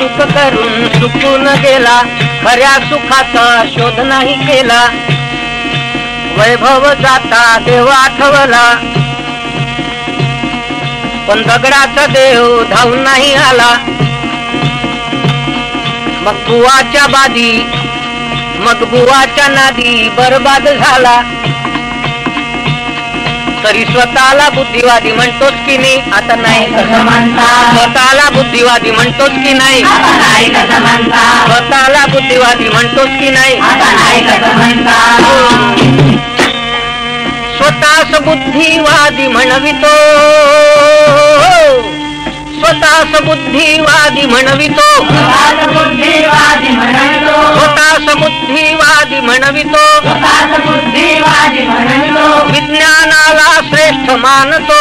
सुख करून सुकून गेला, खऱ्या सुखाचा शोध नाही केला. वैभव जाता देव आठवला, पण दगडाचा देव धावून नाही आला. मग बुवाच्या नादी बरबाद झाला. तरी स्वतःला बुद्धिवादी म्हणतोच की नाही, आता नाही कसं म्हणता. स्वतःला बुद्धिवादी म्हणतोच की नाही, स्वतःला बुद्धिवादी म्हणतोच की नाही, आता नाही कसं म्हणता. स्वतःस बुद्धिवादी म्हणवितो, स्वतःस बुद्धिवादी म्हणवितो, स्वतःस बुद्धिवादी म्हणवितो, विज्ञानाला श्रेष्ठ मानतो,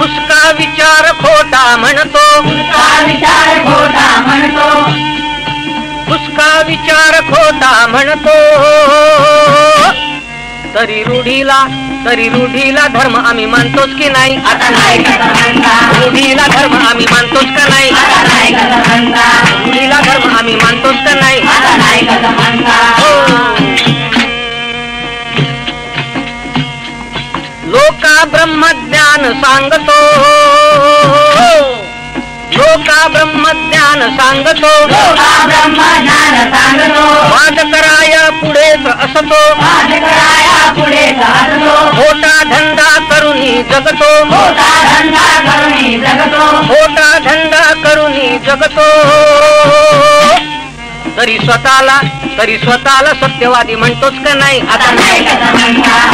उसका विचार खोटा म्हणतो, उसका विचार खोटा म्हणतो. तरी रूढीला धर्म आम्ही मानतोच की नाही, आता नाही. रूढीला धर्म आम्ही मानतोच का नाही, रूढीला धर्म आम्ही मानतोच का नाही. लोका ब्रह्मज्ञान सांगतो, लोका ब्रह्मज्ञान सांगतो, वाद कराय पुढेच असतो, खोटा धंदा करुनी जगतो, खोटा धंदा करुनी जगतो. तरी स्वतःला सत्यवादी म्हणतोच का नाही, आता नाही.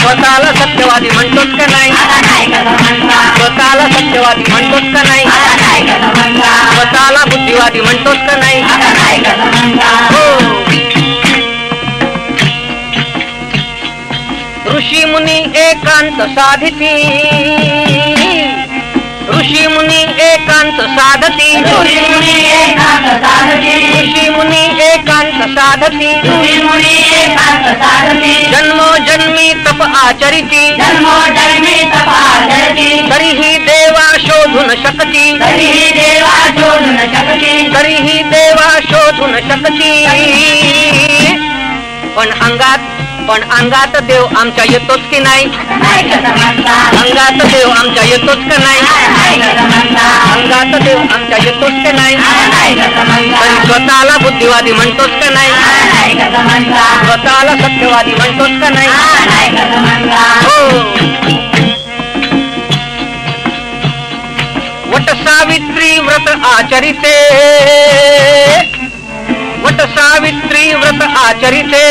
स्वतःला सत्यवादी म्हणतोच का नाही, स्वतःला सत्यवादी म्हणतोच का नाही, स्वतःला बुद्धिवादी म्हणतोच का नाही. ऋषी मुनी एकांत साधिती, ऋषी मुनी एकांत साधती, ऋषी मुनी एकांत साधती, जन्मोजन्मी तप आचरिती, तरीही देवा शोधून शकती, तरीही देवा शोधून शकती. पण अंगात देव आमच्या येतोच की नाही, अंगात देव आमच्या येतोच का नाही, अंगात देव आमच्या येतोच का नाही. तरी स्वतःला बुद्धिवादी म्हणतोच का नाही, स्वतःला सत्यवादी म्हणतोच का नाही. वट सावित्री व्रत आचरिते, वट सावित्री व्रत आचरिते,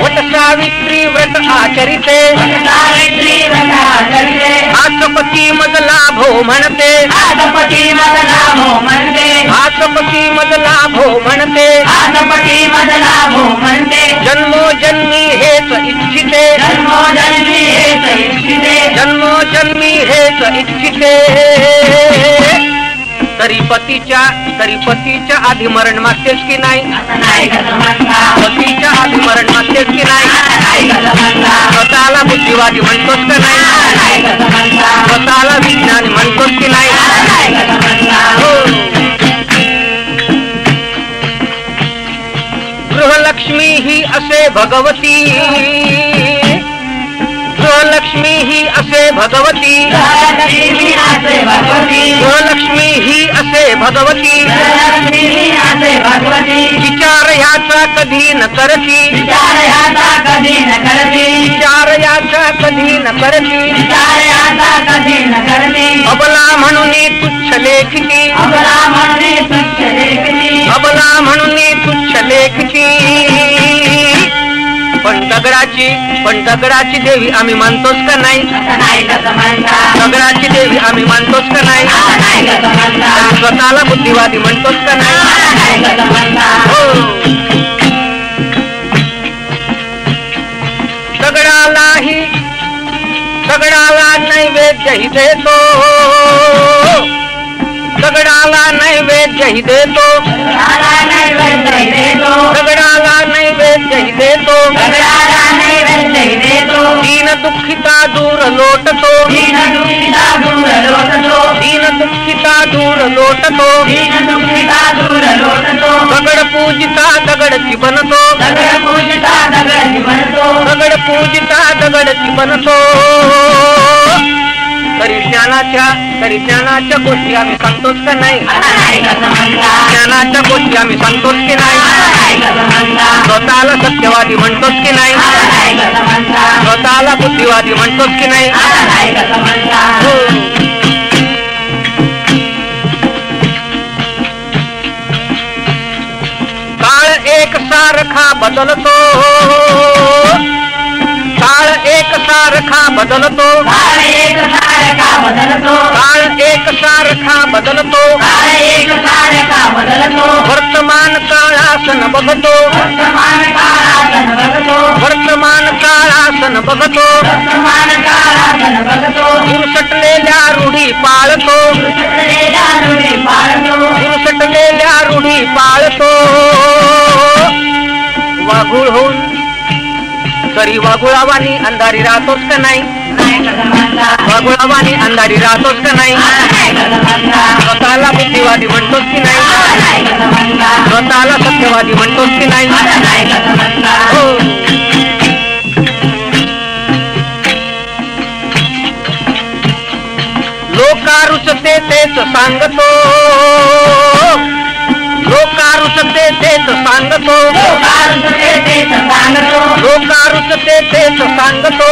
वट सावित्री व्रत आचरिते. हातपती मज लाभो म्हणते, हातपती मज लाभो म्हणते, जन्मोजन्मी हेच इच्छिते, जन्मोजन्मी हेच इच्छिते. तरी पतीच्या आधी मरण मागतेच की नाही, पतीच्या आधी मरण मागतेच की नाही. स्वतःला बुद्धिवादी म्हणतोच का नाही, स्वतःला विज्ञानी म्हणतोच की नाही. गृहलक्ष्मी ही असे भगवती, गृहलक्ष्मी ही असे भगवती, गृहलक्ष्मी ही असे भगवती. विचार याचा कधी न करती, विचार याचा कधी न करती. अबला म्हणून तुच्छ लेखिती, अबला म्हणून तुच्छ लेखिती. पण दगडाची देवी आम्ही मानतोच का नाही, दगडाची देवी आम्ही मानतोच का नाही. स्वतःला बुद्धिवादी म्हणतोच का नाही. दगडाला नैवेद्यही देतो, दगडाला नैवेद्यही देतो, दगडाला नैवेद्यही देतो. दीन दुःखिता दूर लोटतो, दीन दूर लोटतो दगड पूजिता दगडची बनतो दगड पूजिता दगडची बनतो तरी ज्ञानाच्या गोष्टी आम्ही सांगतोच का नाही ज्ञानाच्या गोष्टी आम्ही सांगतोच की नाही स्वतःला सत्यवादी म्हणतोच की नाही स्वतःला बुद्धिवादी म्हणतोच की नाही काळ एक सारखा बदलतो काळ एक सारखा बदलतो काळ एक सारखा बदलतो वर्तमान काळासन बघतो वर्तमान काळासन बघतो दुरसटलेल्या रूढी पाळतो दुरसटलेल्या रूढी पाळतो वाघूळ होऊन तरी वाघुळावानी अंधारी राहतोच का नाही वाघुळावानी अंधारी राहतोच का नाही स्वतःला बुद्धिवादी म्हणतोच की नाही स्वतःला सत्यवादी म्हणतोच की नाही लोकारुचते तेच सांगतो लोकारुचते तेच सांगतो लोकारुचते तेच सांगतो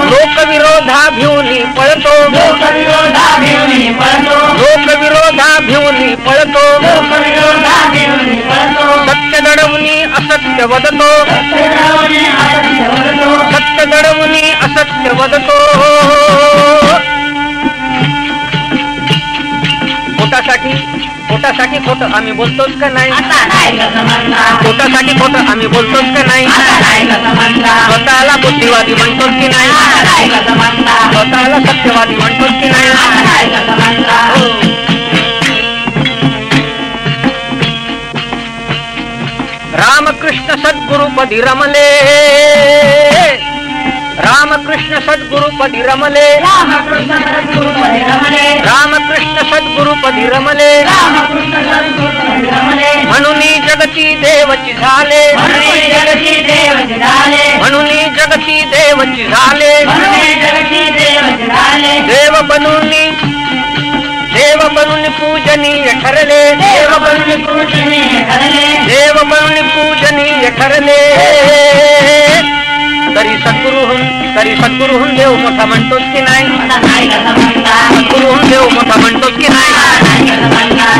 लोकविरोधाभिवनी पळतो लोकविरोधाभिवनी पळतो सत्य दडवणी असत्य वदतो सत्य दडवणी असत्य वदतो पोटासाठी खोटं आम्ही बोलतोच का नाही पोटासाठी खोटं आम्ही बोलतोच का नाही स्वतःला बुद्धिवादी म्हणतोच की नाही स्वतःला सत्यवादी म्हणतोच की नाही रामकृष्ण सद्गुरुपदी रमले रामकृष्ण सद्गुरुपदी रमले रामकृष्ण सद्गुरुपदी रमले म्हणून जगती देवची झाले म्हणून जगती देवची झाले देव बनून पूजनीय ठरले देव बनून पूजनीय ठरले तरी सद्गुरुहून देव मोठा म्हणतोच की नाही सद्गुरुहून देव मोठा म्हणतोच की नाही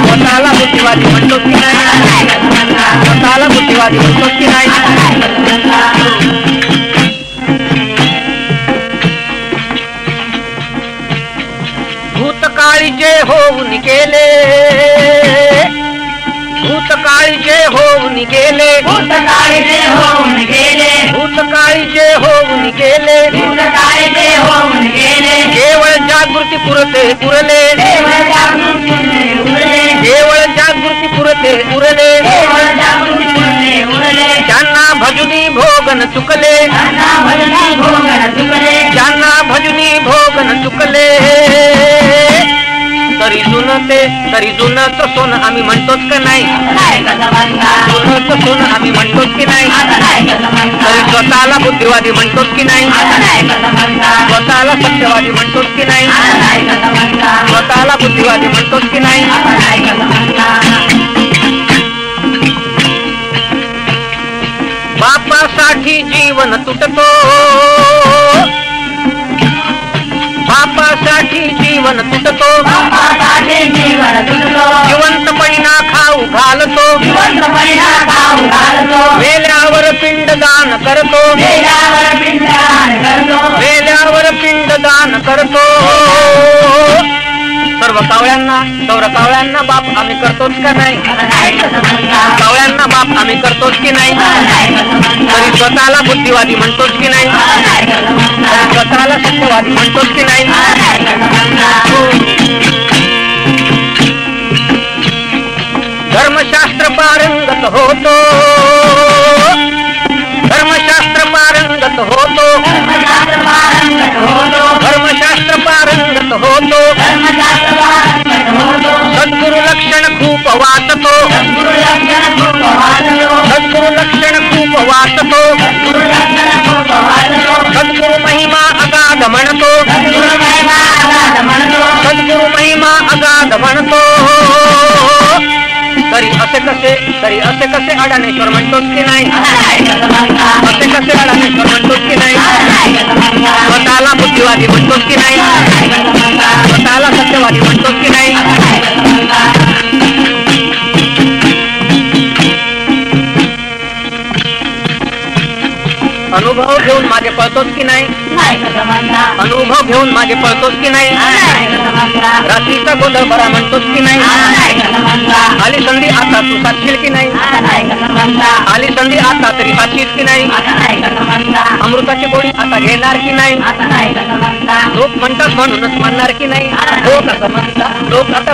स्वतःला बुद्धिवादी म्हणतोच की नाही स्वतःला बुद्धिवादी म्हणतोच की नाही भूतकाळी जे होऊन गेले भूतकाळी जे होऊन गेले भूतकाळी जे होऊन गेले केवळ जागृती पुरते उरले केवळ जागृती पुरते उरले ज्यांना भजुनी भोगन चुकले ज्यांना भजुनी भोगन चुकले तरी जुनच सोनं आम्ही म्हणतोच का नाही जुनच सोनं आम्ही म्हणतोच की नाही तरी स्वतःला बुद्धिवादी म्हणतोच की नाही स्वतःला सत्यवादी म्हणतोच की नाही स्वतःला बुद्धिवादी म्हणतोच की नाही बापासाठी जीवन तुटतो बापासाठी जीवन तुटतो जिवंतपणी ना खाऊ घालतो मेल्यावर पिंडदान करतो मेल्यावर पिंडदान करतो सर्व कावळ्यांना बाप आम्ही करतोच का नाही कावळ्यांना बाप आम्ही करतोच की नाही तरी स्वतःला बुद्धिवादी म्हणतोच की नाही स्वतःला सत्यवादी म्हणतोच की नाही धर्मशास्त्र पारंगत होतो धर्मशास्त्र पारंगत होतो धर्मशास्त्र पारंगत होतो सद्गुरु महिमा अगाध म्हणतो, सद्गुरु महिमा अगाध म्हणतो. तरी असे कसे अडाणेश्वर म्हणतोस की नाही, असे कसे अडाणेश्वर म्हणतोस की नाही. स्वतःला बुद्धिवादी म्हणतोस की नाही, स्वतःला सत्यवादी म्हणतोस की नाही. अनुभव घेऊन मागे पळतोस की नाही, अनुभव घेऊन मागे पळतोस की नाही. रात्रीचा गोंधळ बरा म्हणतोस की नाही. आली संधी आता तू साधशील की नाही, आली संधी आता तरी साधशील की नाही. अमृताची गोळी आता घेणार की नाही. लोक म्हणतात म्हणूनच म्हणणार की नाही. लोक असं म्हणतात, लोक आता